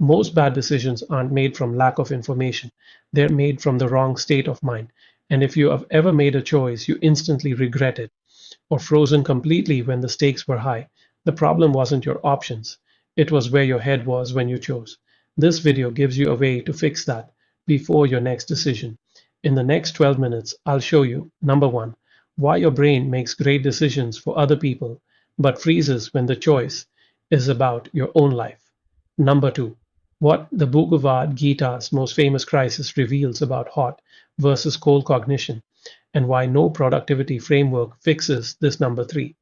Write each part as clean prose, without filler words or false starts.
Most bad decisions aren't made from lack of information, they're made from the wrong state of mind. And if you have ever made a choice you instantly regret it, or frozen completely when the stakes were high, the problem wasn't your options, it was where your head was when you chose. This video gives you a way to fix that before your next decision. In the next 12 minutes, I'll show you number one, why your brain makes great decisions for other people but freezes when the choice is about your own life. Number two, what the Bhagavad Gita's most famous crisis reveals about hot versus cold cognition, and why no productivity framework fixes this. Number three,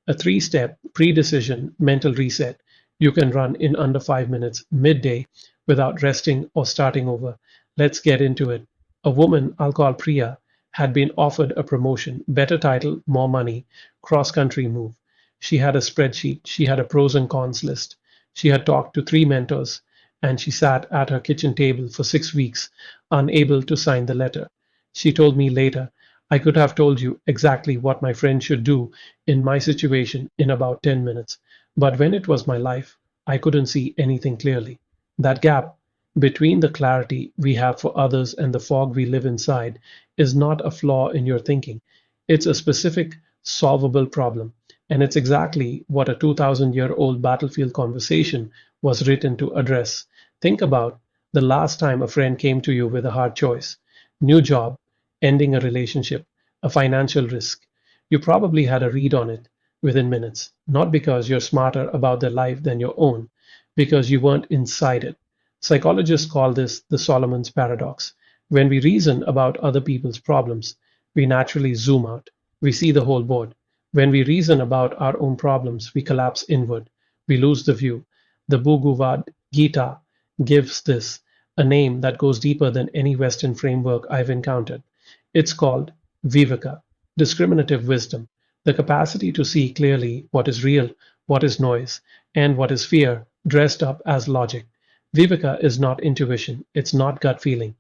a three-step pre-decision mental reset you can run in under 5 minutes midday without resting or starting over. Let's get into it. A woman I'll call Priya had been offered a promotion, better title, more money, cross-country move. She had a spreadsheet, she had a pros and cons list. She had talked to 3 mentors, and she sat at her kitchen table for 6 weeks, unable to sign the letter. She told me later, I could have told you exactly what my friend should do in my situation in about 10 minutes, but when it was my life, I couldn't see anything clearly. That gap between the clarity we have for others and the fog we live inside is not a flaw in your thinking. It's a specific, solvable problem, and it's exactly what a 2000-year-old battlefield conversation was written to address. Think about the last time a friend came to you with a hard choice: new job, ending a relationship, a financial risk. You probably had a read on it within minutes, not because you're smarter about their life than your own, because you weren't inside it. Psychologists call this the Solomon's paradox. When we reason about other people's problems, we naturally zoom out. We see the whole board. When we reason about our own problems, we collapse inward. We lose the view. The Bhagavad Gita gives this a name that goes deeper than any Western framework I've encountered. It's called Viveka, discriminative wisdom, the capacity to see clearly what is real, what is noise, and what is fear dressed up as logic. Viveka is not intuition, it's not gut feeling.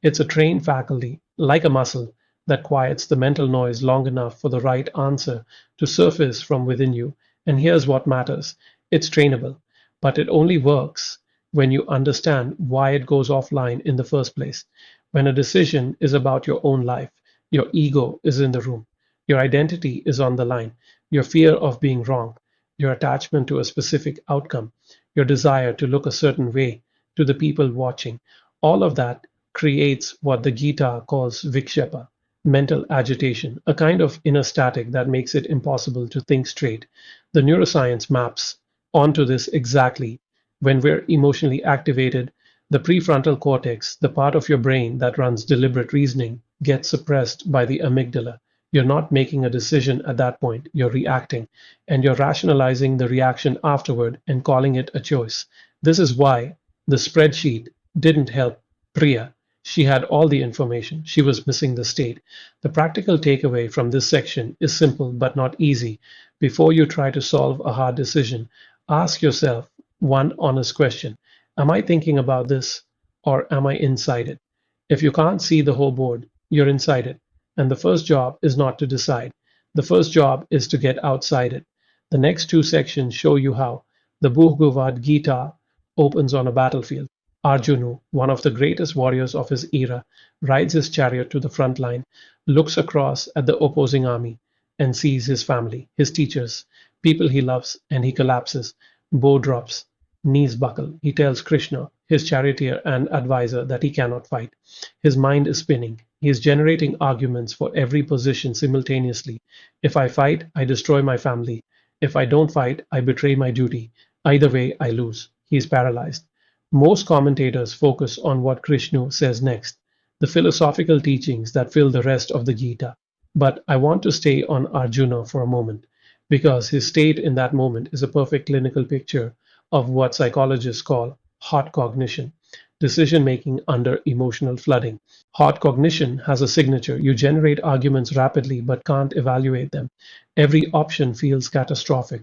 It's a trained faculty, like a muscle, that quiets the mental noise long enough for the right answer to surface from within you. And here's what matters: it's trainable, but it only works when you understand why it goes offline in the first place. When a decision is about your own life, your ego is in the room, your identity is on the line, your fear of being wrong, your attachment to a specific outcome, your desire to look a certain way to the people watching. All of that creates what the Gita calls vikshepa, mental agitation, a kind of inner static that makes it impossible to think straight. The neuroscience maps onto this exactly. When we're emotionally activated, the prefrontal cortex, the part of your brain that runs deliberate reasoning, gets suppressed by the amygdala. You're not making a decision at that point, you're reacting, and you're rationalizing the reaction afterward and calling it a choice. This is why the spreadsheet didn't help Priya. She had all the information, she was missing the state. The practical takeaway from this section is simple but not easy. Before you try to solve a hard decision, ask yourself one honest question: am I thinking about this, or am I inside it? If you can't see the whole board, you're inside it. And the first job is not to decide. The first job is to get outside it. The next two sections show you how. The Bhagavad Gita opens on a battlefield. Arjuna, one of the greatest warriors of his era, rides his chariot to the front line, looks across at the opposing army, and sees his family, his teachers, people he loves, and he collapses. Bow drops, knees buckle. He tells Krishna, his charioteer and advisor, that he cannot fight. His mind is spinning. He is generating arguments for every position simultaneously. If I fight, I destroy my family. If I don't fight, I betray my duty. Either way, I lose. He is paralyzed. Most commentators focus on what Krishna says next, the philosophical teachings that fill the rest of the Gita. But I want to stay on Arjuna for a moment, because his state in that moment is a perfect clinical picture of what psychologists call hot cognition, decision making under emotional flooding. Hot cognition has a signature: you generate arguments rapidly but can't evaluate them. Every option feels catastrophic.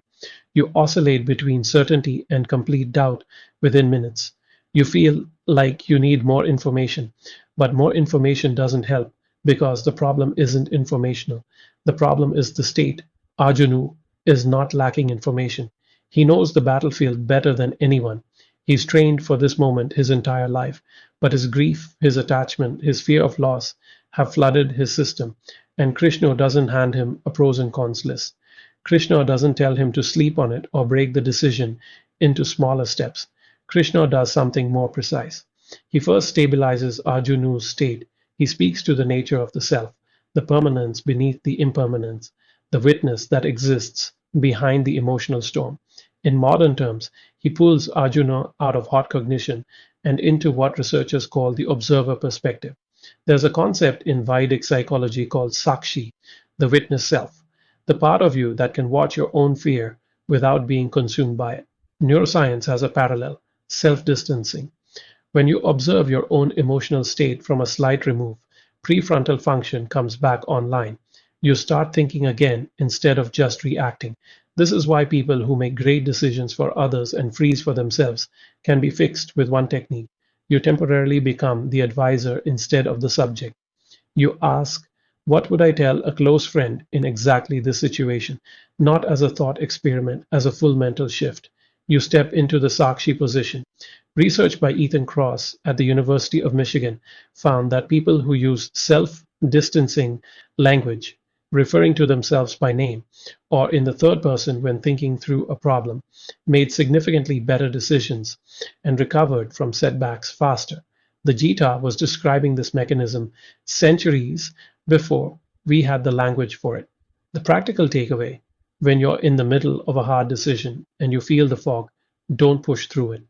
You oscillate between certainty and complete doubt within minutes. You feel like you need more information, but more information doesn't help, because the problem isn't informational. The problem is the state. Arjuna is not lacking information. He knows the battlefield better than anyone. He's trained for this moment his entire life, but his grief, his attachment, his fear of loss have flooded his system, and Krishna doesn't hand him a pros and cons list. Krishna doesn't tell him to sleep on it or break the decision into smaller steps. Krishna does something more precise. He first stabilizes Arjuna's state. He speaks to the nature of the self, the permanence beneath the impermanence, the witness that exists behind the emotional storm. In modern terms, he pulls Arjuna out of hot cognition and into what researchers call the observer perspective. There's a concept in Vedic psychology called Sakshi, the witness self, the part of you that can watch your own fear without being consumed by it. Neuroscience has a parallel, self distancing. When you observe your own emotional state from a slight remove, prefrontal function comes back online. You start thinking again instead of just reacting. This is why people who make great decisions for others and freeze for themselves can be fixed with one technique. You temporarily become the advisor instead of the subject. You ask, what would I tell a close friend in exactly this situation? Not as a thought experiment, as a full mental shift. You step into the Sakshi position. Research by Ethan Cross at the University of Michigan found that people who use self distancing language, referring to themselves by name, or in the third person when thinking through a problem, made significantly better decisions and recovered from setbacks faster. The Gita was describing this mechanism centuries before we had the language for it. The practical takeaway: when you're in the middle of a hard decision and you feel the fog, don't push through it.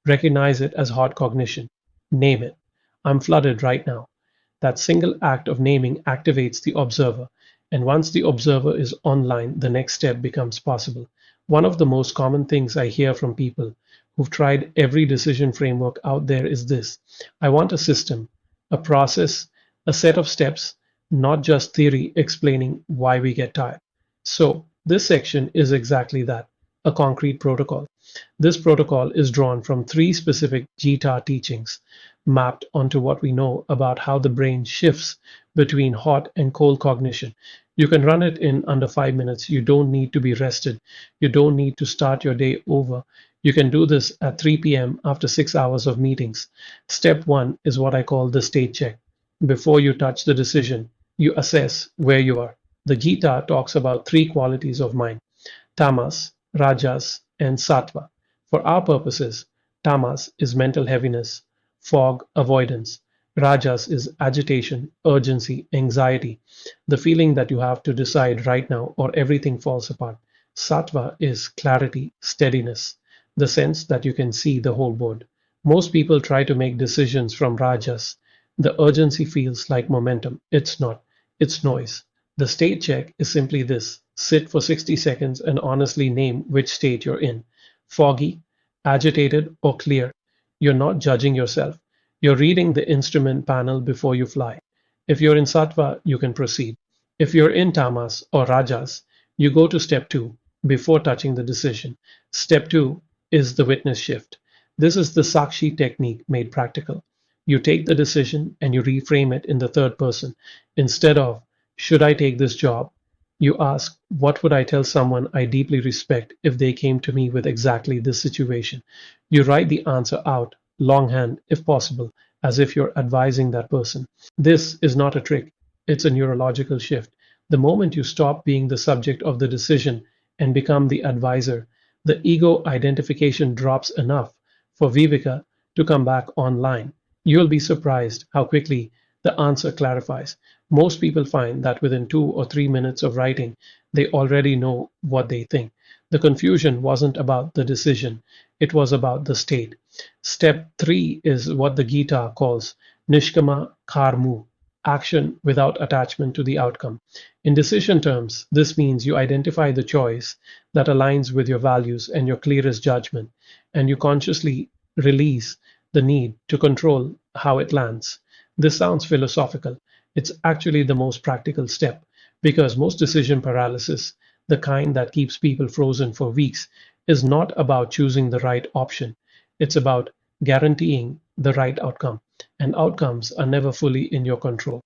Recognize it as hot cognition. Name it. I'm flooded right now. That single act of naming activates the observer, and once the observer is online, the next step becomes possible. One of the most common things I hear from people who've tried every decision framework out there is this: I want a system, a process, a set of steps, not just theory explaining why we get tired. So, this section is exactly that, a concrete protocol. This protocol is drawn from three specific Gita teachings, mapped onto what we know about how the brain shifts between hot and cold cognition. You can run it in under 5 minutes. You don't need to be rested. You don't need to start your day over. You can do this at 3 p.m. after 6 hours of meetings. Step one is what I call the state check. Before you touch the decision, you assess where you are. The Gita talks about three qualities of mind: tamas, rajas, and sattva. For our purposes, tamas is mental heaviness, fog, avoidance. Rajas is agitation, urgency, anxiety, the feeling that you have to decide right now or everything falls apart. Sattva is clarity, steadiness, the sense that you can see the whole board. Most people try to make decisions from rajas. The urgency feels like momentum. It's not, it's noise. The state check is simply this: sit for 60 seconds and honestly name which state you're in. Foggy, agitated, or clear. You're not judging yourself. You're reading the instrument panel before you fly. If you're in sattva, you can proceed. If you're in tamas or rajas, you go to step two before touching the decision. Step two is the witness shift. This is the Sakshi technique made practical. You take the decision and you reframe it in the third person. Instead of, should I take this job? You ask, what would I tell someone I deeply respect if they came to me with exactly this situation? You write the answer out, longhand if possible, as if you're advising that person. This is not a trick, it's a neurological shift. The moment you stop being the subject of the decision and become the advisor, the ego identification drops enough for Viveka to come back online. You'll be surprised how quickly the answer clarifies. Most people find that within 2 or 3 minutes of writing, they already know what they think. The confusion wasn't about the decision, it was about the state. Step three is what the Gita calls Nishkama Karmu, action without attachment to the outcome. In decision terms, this means you identify the choice that aligns with your values and your clearest judgment, and you consciously release the need to control how it lands. This sounds philosophical. It's actually the most practical step, because most decision paralysis, the kind that keeps people frozen for weeks, is not about choosing the right option. It's about guaranteeing the right outcome, and outcomes are never fully in your control.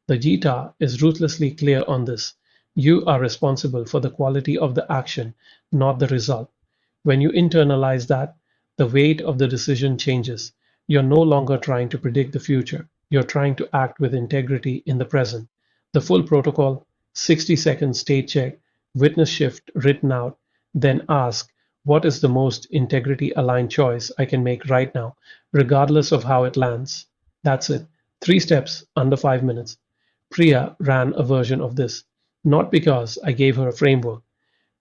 The Gita is ruthlessly clear on this. You are responsible for the quality of the action, not the result. When you internalize that, The weight of the decision changes. You're no longer trying to predict the future. You're trying to act with integrity in the present. The full protocol, 60-second state check, witness shift written out, then ask, what is the most integrity aligned choice I can make right now, regardless of how it lands? That's it. 3 steps under 5 minutes. Priya ran a version of this, not because I gave her a framework,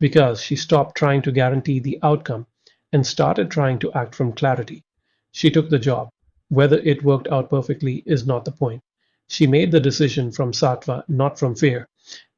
because she stopped trying to guarantee the outcome and started trying to act from clarity. She took the job. Whether it worked out perfectly is not the point. She made the decision from sattva, not from fear.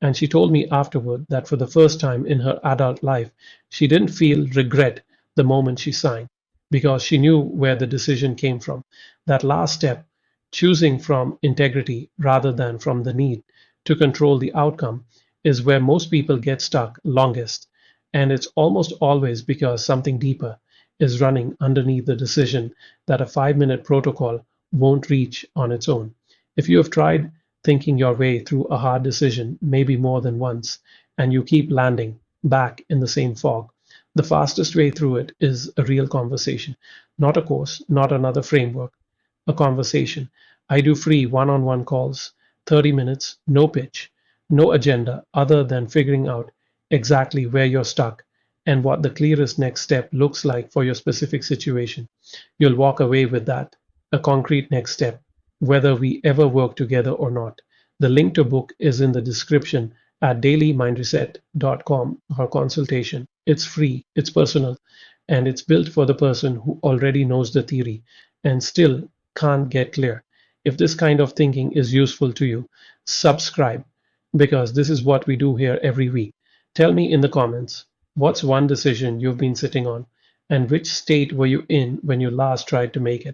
And she told me afterward that for the first time in her adult life, she didn't feel regret the moment she signed because she knew where the decision came from. That last step, choosing from integrity rather than from the need to control the outcome, is where most people get stuck longest. And it's almost always because something deeper is running underneath the decision that a 5 minute protocol won't reach on its own. If you have tried thinking your way through a hard decision, maybe more than once, and you keep landing back in the same fog, the fastest way through it is a real conversation, not a course, not another framework, a conversation. I do free one on one calls, 30 minutes, no pitch, no agenda other than figuring out exactly where you're stuck and what the clearest next step looks like for your specific situation. You'll walk away with that, a concrete next step, whether we ever work together or not. The link to book is in the description at dailymindreset.com or consultation. It's free, it's personal, and it's built for the person who already knows the theory and still can't get clear. If this kind of thinking is useful to you, subscribe because this is what we do here every week. Tell me in the comments, what's one decision you've been sitting on and which state were you in when you last tried to make it?